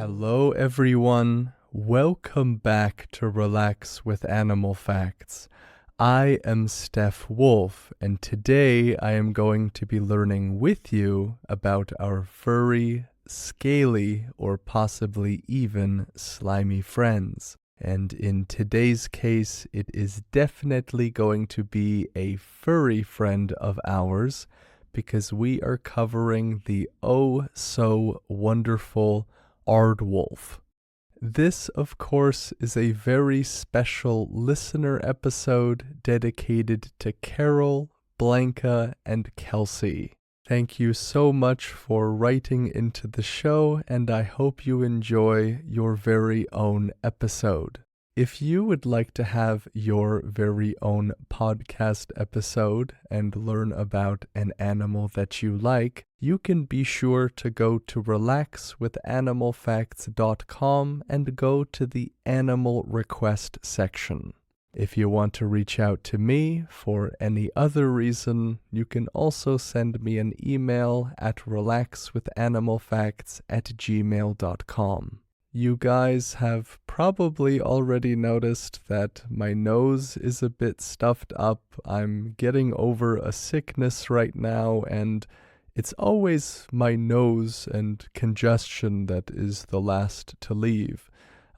Hello everyone, welcome back to Relax with Animal Facts. I am Steph Wolf, and today I am going to be learning with you about our furry, scaly, or possibly even slimy friends. And in today's case, it is definitely going to be a furry friend of ours because we are covering the oh so wonderful Aardwolf. This, of course, is a very special listener episode dedicated to Carol, Blanca, and Kelsey. Thank you so much for writing into the show, and I hope you enjoy your very own episode. If you would like to have your very own podcast episode and learn about an animal that you like, you can be sure to go to relaxwithanimalfacts.com and go to the animal request section. If you want to reach out to me for any other reason, you can also send me an email at relaxwithanimalfacts@gmail.com. You guys have probably already noticed that my nose is a bit stuffed up. I'm getting over a sickness right now, and it's always my nose and congestion that is the last to leave.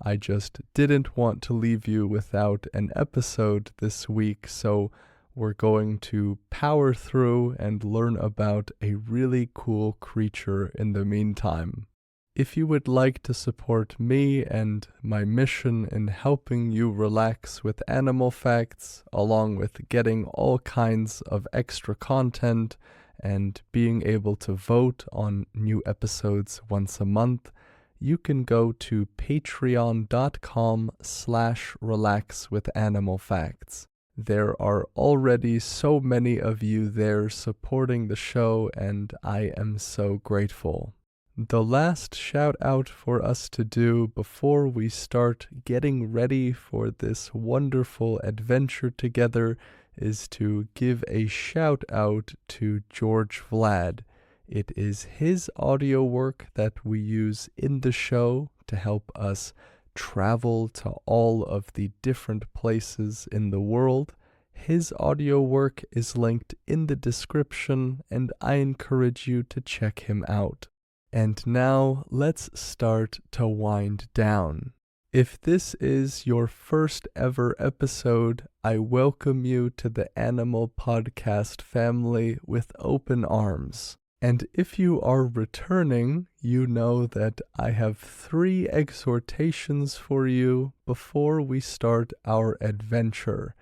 I just didn't want to leave you without an episode this week, so we're going to power through and learn about a really cool creature in the meantime. If you would like to support me and my mission in helping you relax with animal facts, along with getting all kinds of extra content and being able to vote on new episodes once a month, you can go to patreon.com/relaxwithanimalfacts. There are already so many of you there supporting the show, and I am so grateful. The last shout out for us to do before we start getting ready for this wonderful adventure together is to give a shout out to George Vlad. It is his audio work that we use in the show to help us travel to all of the different places in the world. His audio work is linked in the description, and I encourage you to check him out. And now let's start to wind down. If this is your first ever episode, I welcome you to the Animal Podcast family with open arms. And if you are returning, you know that I have 3 exhortations for you before we start our adventure.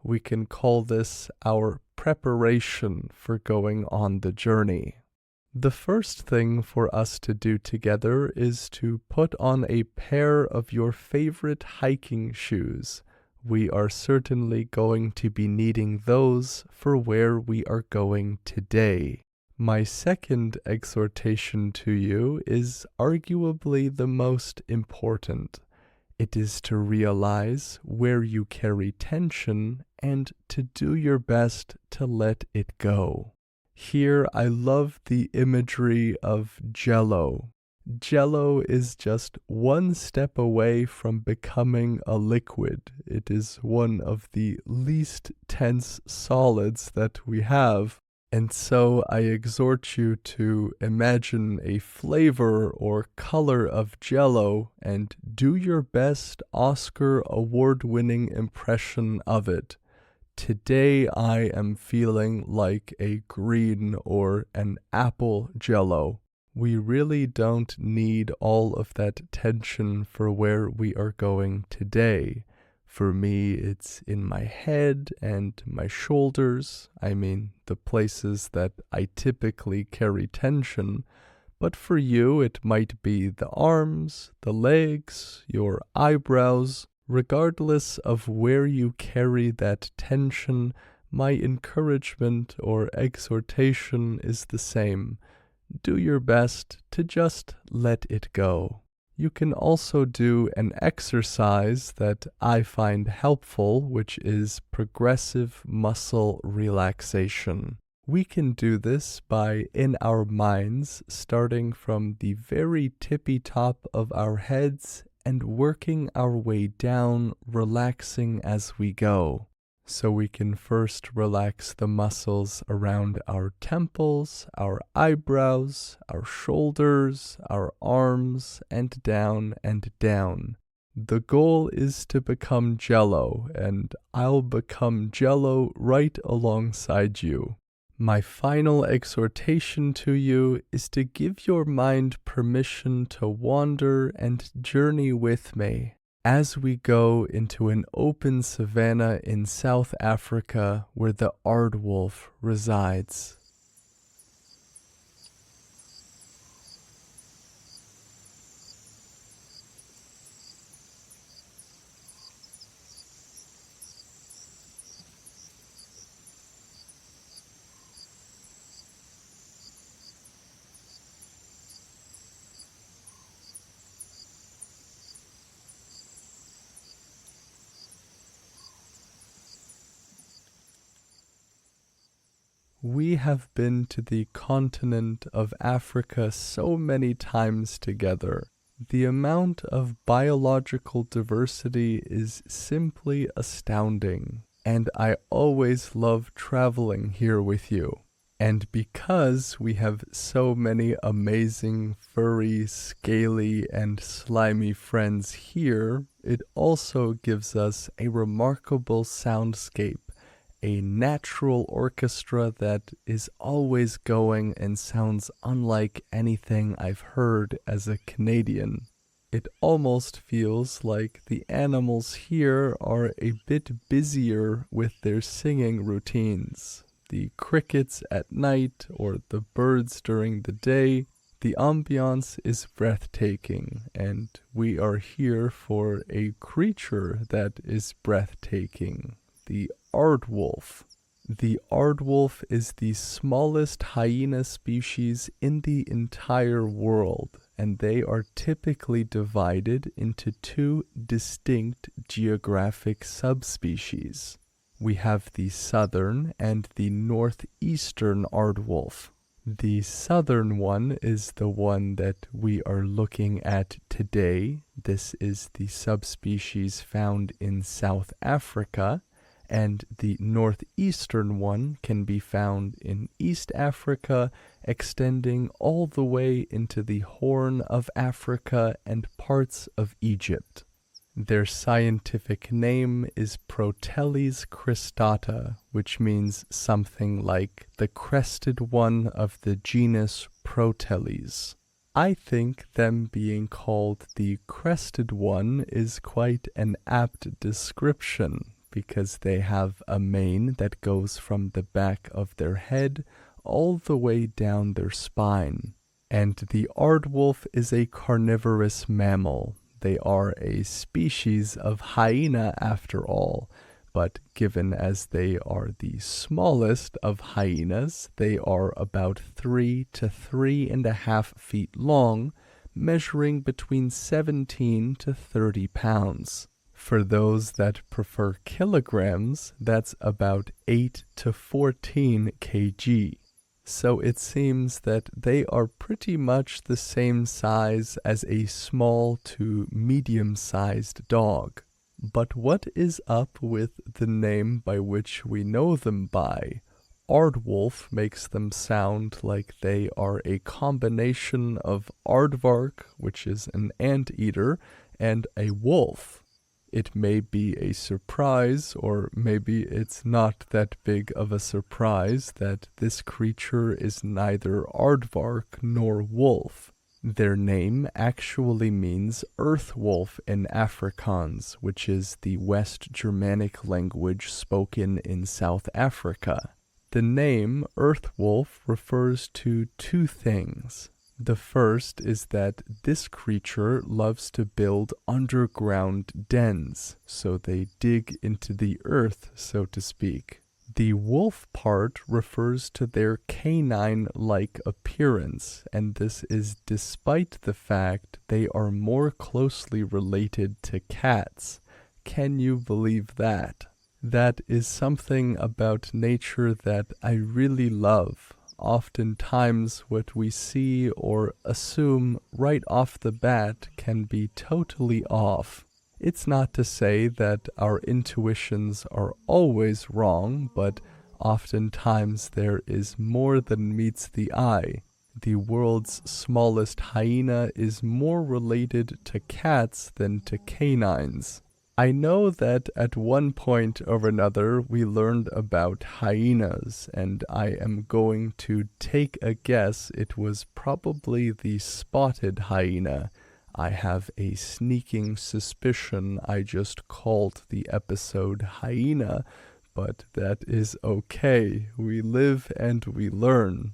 We can call this our preparation for going on the journey. The first thing for us to do together is to put on a pair of your favorite hiking shoes. We are certainly going to be needing those for where we are going today. My second exhortation to you is arguably the most important. It is to realize where you carry tension and to do your best to let it go. Here, I love the imagery of Jell-O. Jell-O is just one step away from becoming a liquid. It is one of the least tense solids that we have. And so I exhort you to imagine a flavor or color of Jell-O and do your best Oscar award-winning impression of it. Today I am feeling like a green or an apple Jell-O. We really don't need all of that tension for where we are going today. For me, it's in my head and my shoulders. I mean, the places that I typically carry tension. But for you, it might be the arms, the legs, your eyebrows. Regardless of where you carry that tension, my encouragement or exhortation is the same. Do your best to just let it go. You can also do an exercise that I find helpful, which is progressive muscle relaxation. We can do this by, in our minds, starting from the very tippy top of our heads and working our way down, relaxing as we go. So we can first relax the muscles around our temples, our eyebrows, our shoulders, our arms, and down and down. The goal is to become Jello, and I'll become Jello right alongside you. My final exhortation to you is to give your mind permission to wander and journey with me as we go into an open savannah in South Africa where the Aardwolf resides. We have been to the continent of Africa so many times together. The amount of biological diversity is simply astounding, and I always love traveling here with you. And because we have so many amazing furry, scaly, and slimy friends here, it also gives us a remarkable soundscape, a natural orchestra that is always going and sounds unlike anything I've heard as a Canadian. It almost feels like the animals here are a bit busier with their singing routines. The crickets at night or the birds during the day. The ambiance is breathtaking, and we are here for a creature that is breathtaking, the Aardwolf. The Aardwolf is the smallest hyena species in the entire world, and they are typically divided into two distinct geographic subspecies. We have the southern and the northeastern Aardwolf. The southern one is the one that we are looking at today. This is the subspecies found in South Africa, and the northeastern one can be found in East Africa, extending all the way into the Horn of Africa and parts of Egypt. Their scientific name is Protellus cristata, which means something like the crested one of the genus Protellus. I think them being called the crested one is quite an apt description, because they have a mane that goes from the back of their head all the way down their spine. And the Aardwolf is a carnivorous mammal. They are a species of hyena after all, but given as they are the smallest of hyenas, they are about 3 to 3.5 feet long, measuring between 17 to 30 pounds. For those that prefer kilograms, that's about 8 to 14 kg. So it seems that they are pretty much the same size as a small to medium-sized dog. But what is up with the name by which we know them by? Aardwolf makes them sound like they are a combination of aardvark, which is an anteater, and a wolf. It may be a surprise, or maybe it's not that big of a surprise, that this creature is neither aardvark nor wolf. Their name actually means earth wolf in Afrikaans, which is the West Germanic language spoken in South Africa. The name earth wolf refers to two things. The first is that this creature loves to build underground dens, so they dig into the earth, so to speak. The wolf part refers to their canine-like appearance, and this is despite the fact they are more closely related to cats. Can you believe that? That is something about nature that I really love. Oftentimes, what we see or assume right off the bat can be totally off. It's not to say that our intuitions are always wrong, but oftentimes there is more than meets the eye. The world's smallest hyena is more related to cats than to canines. I know that at one point or another we learned about hyenas, and I am going to take a guess it was probably the spotted hyena. I have a sneaking suspicion I just called the episode Hyena, but that is okay. We live and we learn.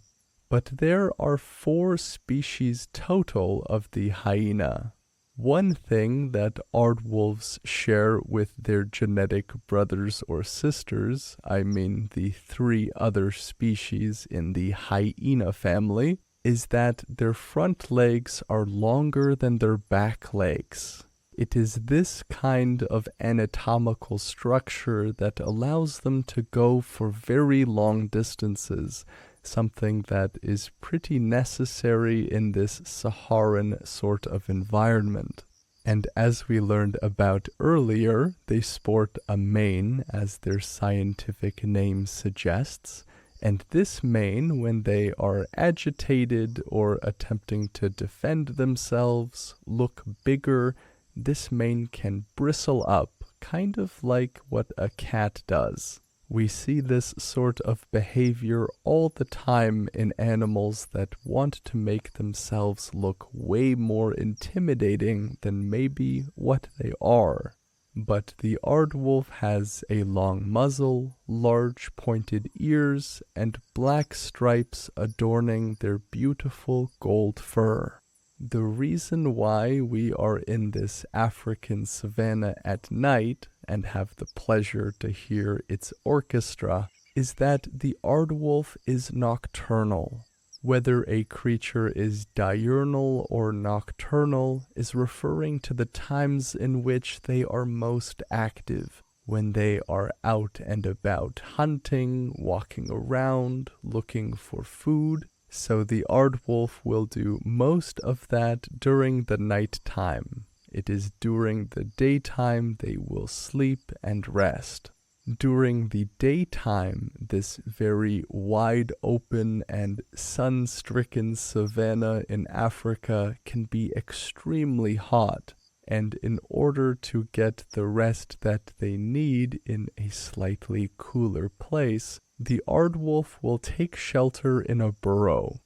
But there are 4 species total of the hyena. One thing that aardwolves share with their genetic brothers or sisters, I mean the 3 other species in the hyena family, is that their front legs are longer than their back legs. It is this kind of anatomical structure that allows them to go for very long distances, something that is pretty necessary in this Saharan sort of environment. And as we learned about earlier, they sport a mane, as their scientific name suggests, and this mane, when they are agitated or attempting to defend themselves, look bigger. This mane can bristle up, kind of like what a cat does. We see this sort of behavior all the time in animals that want to make themselves look way more intimidating than maybe what they are. But the aardwolf has a long muzzle, large pointed ears, and black stripes adorning their beautiful gold fur. The reason why we are in this African savanna at night and have the pleasure to hear its orchestra is that the aardwolf is nocturnal. Whether a creature is diurnal or nocturnal is referring to the times in which they are most active, when they are out and about hunting, walking around, looking for food. So the aardwolf will do most of that during the night time. It is during the daytime they will sleep and rest. During the daytime, this very wide open and sun-stricken savanna in Africa can be extremely hot, and in order to get the rest that they need in a slightly cooler place, the aardwolf will take shelter in a burrow.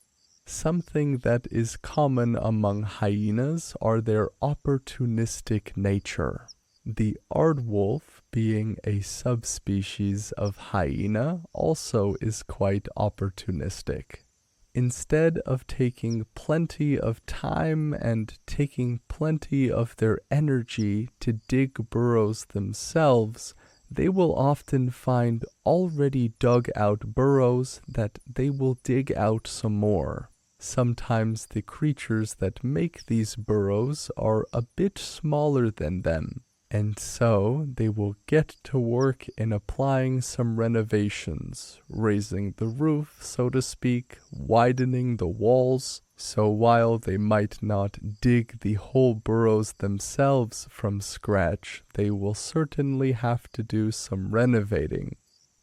Something that is common among hyenas are their opportunistic nature. The aardwolf, being a subspecies of hyena, also is quite opportunistic. Instead of taking plenty of time and taking plenty of their energy to dig burrows themselves, they will often find already dug out burrows that they will dig out some more. Sometimes the creatures that make these burrows are a bit smaller than them, and so they will get to work in applying some renovations, raising the roof, so to speak, widening the walls. So while they might not dig the whole burrows themselves from scratch, they will certainly have to do some renovating.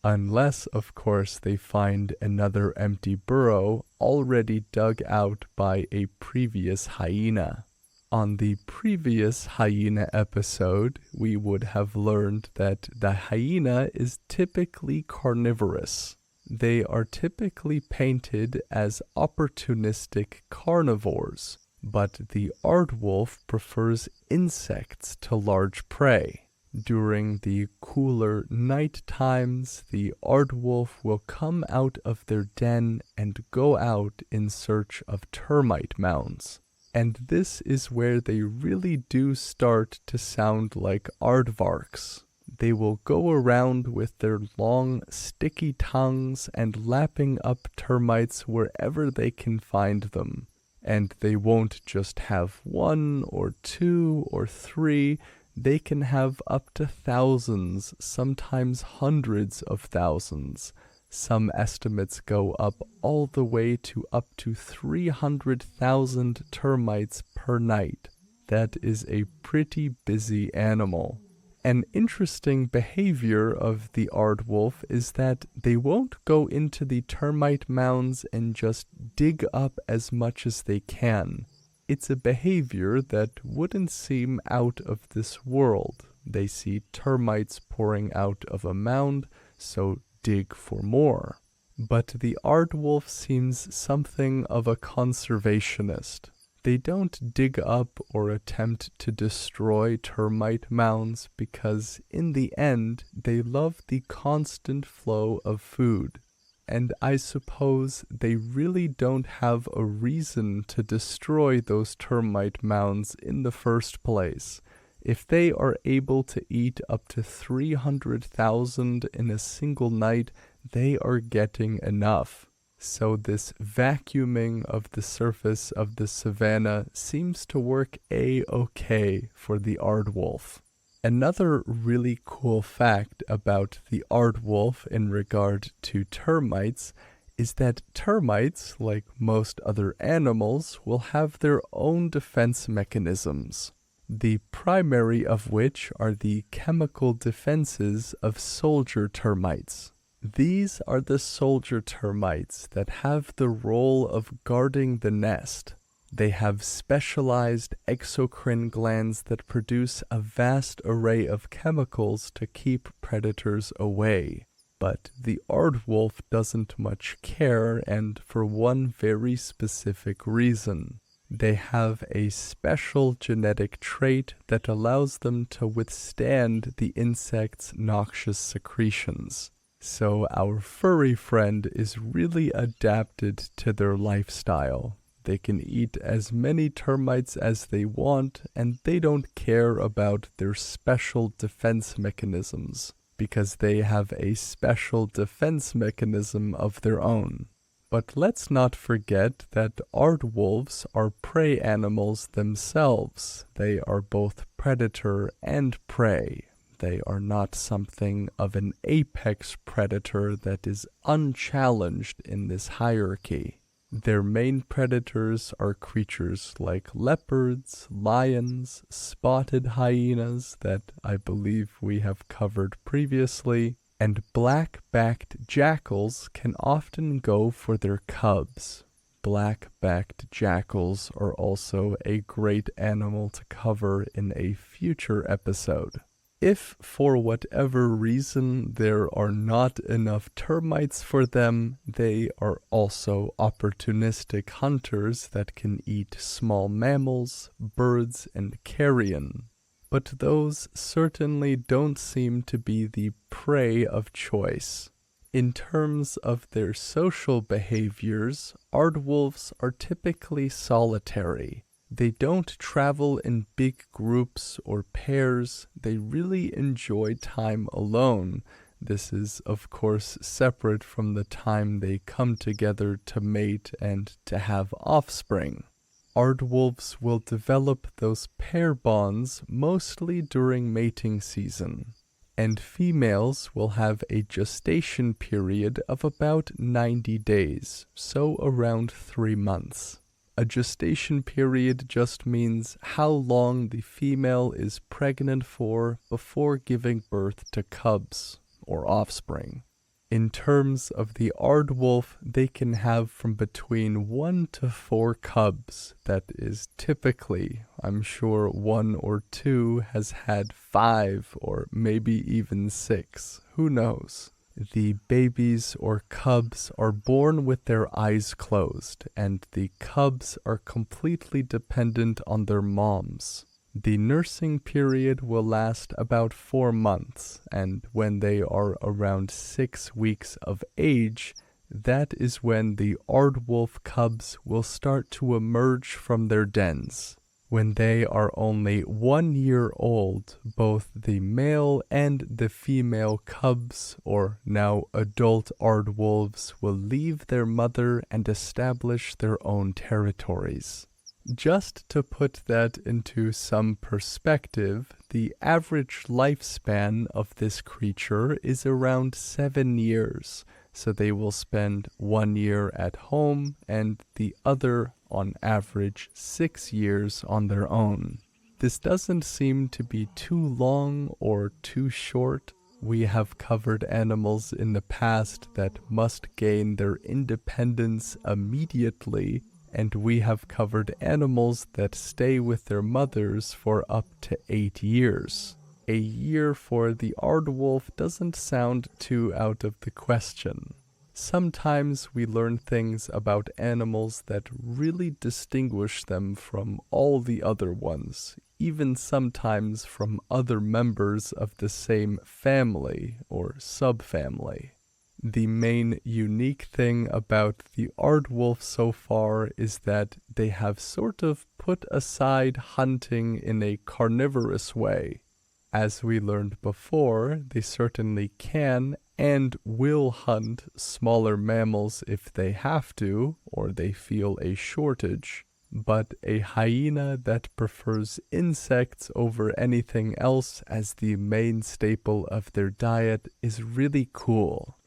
Unless, of course, they find another empty burrow already dug out by a previous hyena. On the previous hyena episode, we would have learned that the hyena is typically carnivorous. They are typically painted as opportunistic carnivores, but the aardwolf prefers insects to large prey. During the cooler night times, the aardwolf will come out of their den and go out in search of termite mounds. And this is where they really do start to sound like aardvarks. They will go around with their long, sticky tongues and lapping up termites wherever they can find them. And they won't just have 1 or 2 or 3, they can have up to thousands, sometimes hundreds of thousands. Some estimates go up all the way to up to 300,000 termites per night. That is a pretty busy animal. An interesting behavior of the aardwolf is that they won't go into the termite mounds and just dig up as much as they can. It's a behavior that wouldn't seem out of this world. They see termites pouring out of a mound, so dig for more. But the aardwolf seems something of a conservationist. They don't dig up or attempt to destroy termite mounds because, in the end, they love the constant flow of food. And I suppose they really don't have a reason to destroy those termite mounds in the first place. If they are able to eat up to 300,000 in a single night, they are getting enough. So this vacuuming of the surface of the savannah seems to work a-okay for the aardwolf. Another really cool fact about the aardwolf in regard to termites is that termites, like most other animals, will have their own defense mechanisms, the primary of which are the chemical defenses of soldier termites. These are the soldier termites that have the role of guarding the nest. They have specialized exocrine glands that produce a vast array of chemicals to keep predators away. But the aardwolf doesn't much care, and for one very specific reason. They have a special genetic trait that allows them to withstand the insect's noxious secretions. So our furry friend is really adapted to their lifestyle. They can eat as many termites as they want, and they don't care about their special defense mechanisms, because they have a special defense mechanism of their own. But let's not forget that aardwolves are prey animals themselves. They are both predator and prey. They are not something of an apex predator that is unchallenged in this hierarchy. Their main predators are creatures like leopards, lions, spotted hyenas that I believe we have covered previously, and black-backed jackals can often go for their cubs. Black-backed jackals are also a great animal to cover in a future episode. If for whatever reason there are not enough termites for them, they are also opportunistic hunters that can eat small mammals, birds, and carrion. But those certainly don't seem to be the prey of choice. In terms of their social behaviors, aardwolves are typically solitary. They don't travel in big groups or pairs. They really enjoy time alone. This is, of course, separate from the time they come together to mate and to have offspring. Aardwolves will develop those pair bonds mostly during mating season, and females will have a gestation period of about 90 days, so around 3 months. A gestation period just means how long the female is pregnant for before giving birth to cubs, or offspring. In terms of the aardwolf, they can have from between 1 to 4 cubs. That is typically, I'm sure 1 or 2 has had 5 or maybe even 6. Who knows? The babies or cubs are born with their eyes closed, and the cubs are completely dependent on their moms. The nursing period will last about 4 months, and when they are around 6 weeks of age, that is when the aardwolf cubs will start to emerge from their dens. When they are only 1 year old, both the male and the female cubs, or now adult aardwolves, will leave their mother and establish their own territories. Just to put that into some perspective, the average lifespan of this creature is around 7 years, so they will spend 1 year at home and the other, on average, 6 years on their own. This doesn't seem to be too long or too short. We have covered animals in the past that must gain their independence immediately, and we have covered animals that stay with their mothers for up to 8 years. A year for the Aardwolf doesn't sound too out of the question. Sometimes we learn things about animals that really distinguish them from all the other ones, even sometimes from other members of the same family or subfamily. The main unique thing about the Aardwolf so far is that they have sort of put aside hunting in a carnivorous way. As we learned before, they certainly can and will hunt smaller mammals if they have to, or they feel a shortage. But a hyena that prefers insects over anything else as the main staple of their diet is really cool.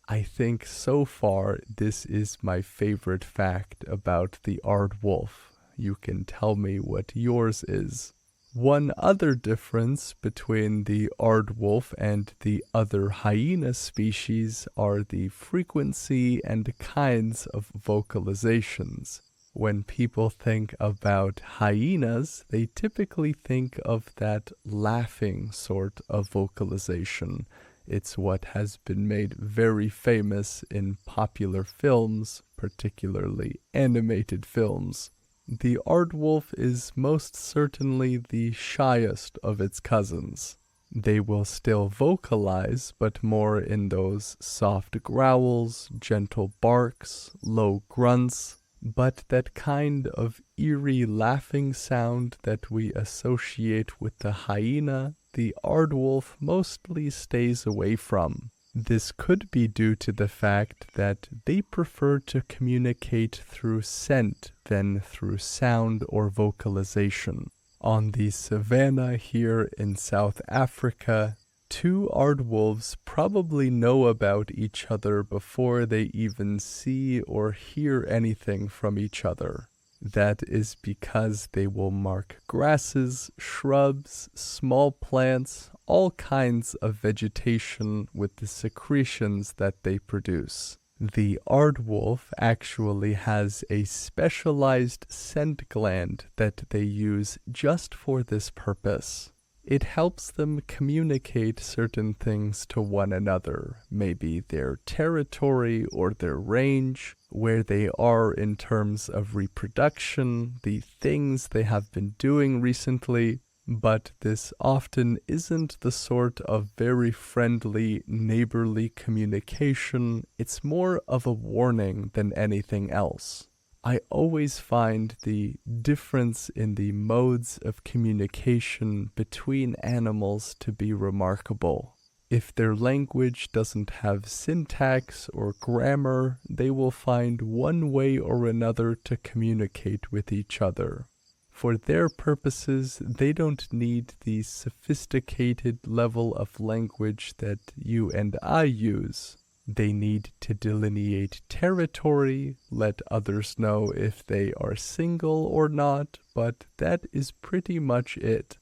I think so far this is my favorite fact about the Aardwolf. You can tell me what yours is. One other difference between the Aardwolf and the other hyena species are the frequency and kinds of vocalizations. When people think about hyenas, they typically think of that laughing sort of vocalization. It's what has been made very famous in popular films, particularly animated films. The Aardwolf is most certainly the shyest of its cousins. They will still vocalize, but more in those soft growls, gentle barks, low grunts, but that kind of eerie laughing sound that we associate with the hyena, the Aardwolf mostly stays away from. This could be due to the fact that they prefer to communicate through scent than through sound or vocalization. On the savannah here in South Africa, 2 Aardwolves probably know about each other before they even see or hear anything from each other. That is because they will mark grasses, shrubs, small plants, all kinds of vegetation with the secretions that they produce. The Aardwolf actually has a specialized scent gland that they use just for this purpose. It helps them communicate certain things to one another, maybe their territory or their range, where they are in terms of reproduction, the things they have been doing recently, but this often isn't the sort of very friendly, neighborly communication. It's more of a warning than anything else. I always find the difference in the modes of communication between animals to be remarkable. If their language doesn't have syntax or grammar, they will find one way or another to communicate with each other. For their purposes, they don't need the sophisticated level of language that you and I use. They need to delineate territory, let others know if they are single or not, but that is pretty much it.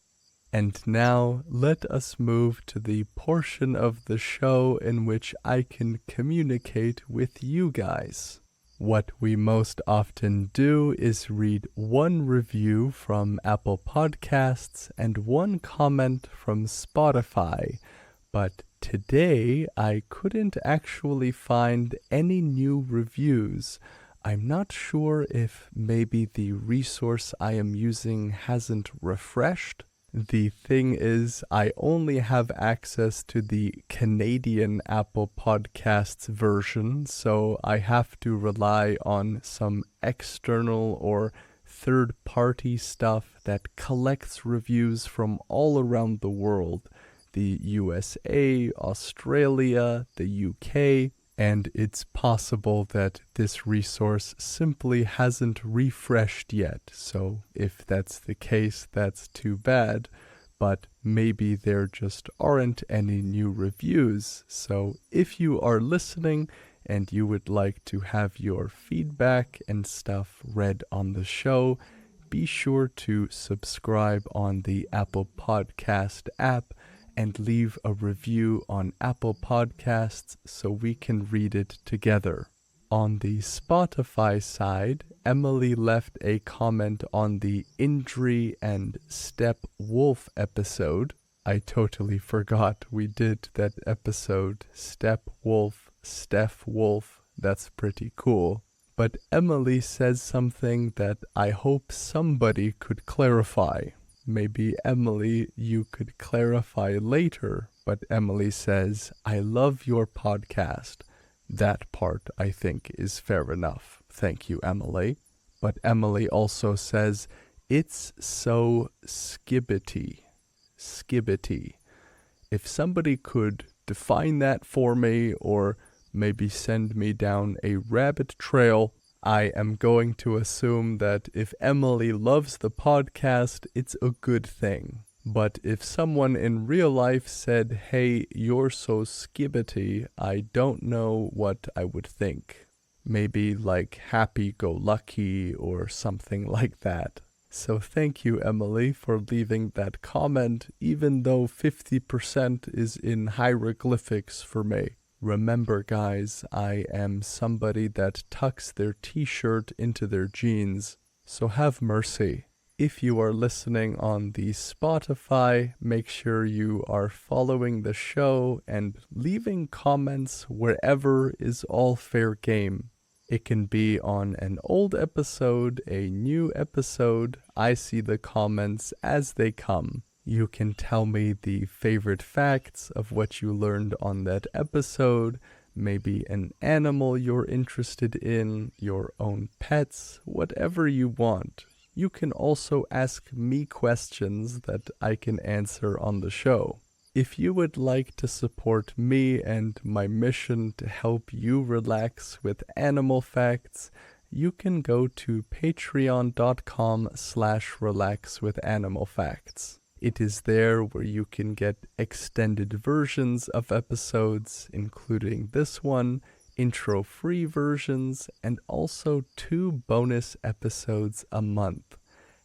And now, let us move to the portion of the show in which I can communicate with you guys. What we most often do is read one review from Apple Podcasts and one comment from Spotify, but today I couldn't actually find any new reviews. I'm not sure if maybe the resource I am using hasn't refreshed. The thing is, I only have access to the Canadian Apple Podcasts version, so I have to rely on some external or third-party stuff that collects reviews from all around the world. The USA, Australia, the UK, And it's possible that this resource simply hasn't refreshed yet. So if that's the case, that's too bad. But maybe there just aren't any new reviews. So if you are listening and you would like to have your feedback and stuff read on the show, be sure to subscribe on the Apple Podcast app and leave a review on Apple Podcasts so we can read it together. On the Spotify side, Emily left a comment on the Indri and Step Wolf episode. I totally forgot we did that episode, Step Wolf, Steph Wolf. That's pretty cool. But Emily says something that I hope somebody could clarify. Maybe Emily, you could clarify later, but Emily says, I love your podcast. That part, I think, is fair enough. Thank you, Emily. But Emily also says, it's so skibbity. Skibbity. If somebody could define that for me or maybe send me down a rabbit trail, I am going to assume that if Emily loves the podcast, it's a good thing. But if someone in real life said, hey, you're so skibbity, I don't know what I would think. Maybe like happy-go-lucky or something like that. So thank you, Emily, for leaving that comment, even though 50% is in hieroglyphics for me. Remember, guys, I am somebody that tucks their t-shirt into their jeans, so have mercy. If you are listening on the Spotify, make sure you are following the show and leaving comments wherever is all fair game. It can be on an old episode, a new episode. I see the comments as they come. You can tell me the favorite facts of what you learned on that episode, maybe an animal you're interested in, your own pets, whatever you want. You can also ask me questions that I can answer on the show. If you would like to support me and my mission to help you relax with animal facts, you can go to patreon.com/relaxwithanimalfacts. It is there where you can get extended versions of episodes, including this one, intro-free versions, and also 2 bonus episodes a month.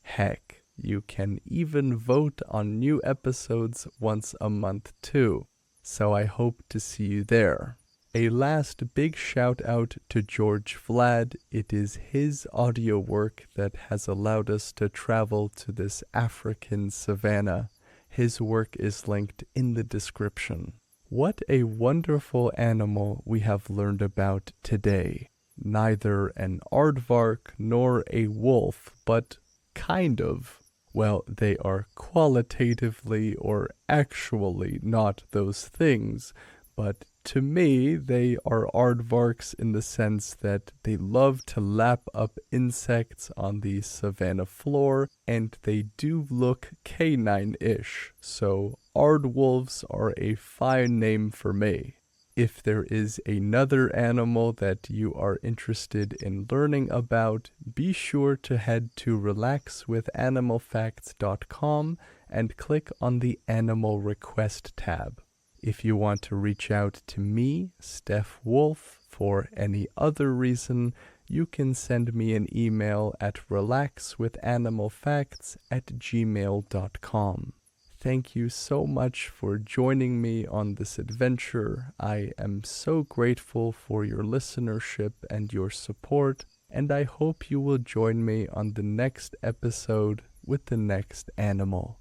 Heck, you can even vote on new episodes once a month too. So I hope to see you there. A last big shout out to George Vlad. It is his audio work that has allowed us to travel to this African savannah. His work is linked in the description. What a wonderful animal we have learned about today. Neither an aardvark nor a wolf, but kind of. Well, they are qualitatively or actually not those things, but to me, they are aardvarks in the sense that they love to lap up insects on the savanna floor, and they do look canine-ish, so aardwolves are a fine name for me. If there is another animal that you are interested in learning about, be sure to head to relaxwithanimalfacts.com and click on the Animal Request tab. If you want to reach out to me, Steph Wolf, for any other reason, you can send me an email at relaxwithanimalfacts@gmail.com. Thank you so much for joining me on this adventure. I am so grateful for your listenership and your support, and I hope you will join me on the next episode with the next animal.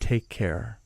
Take care.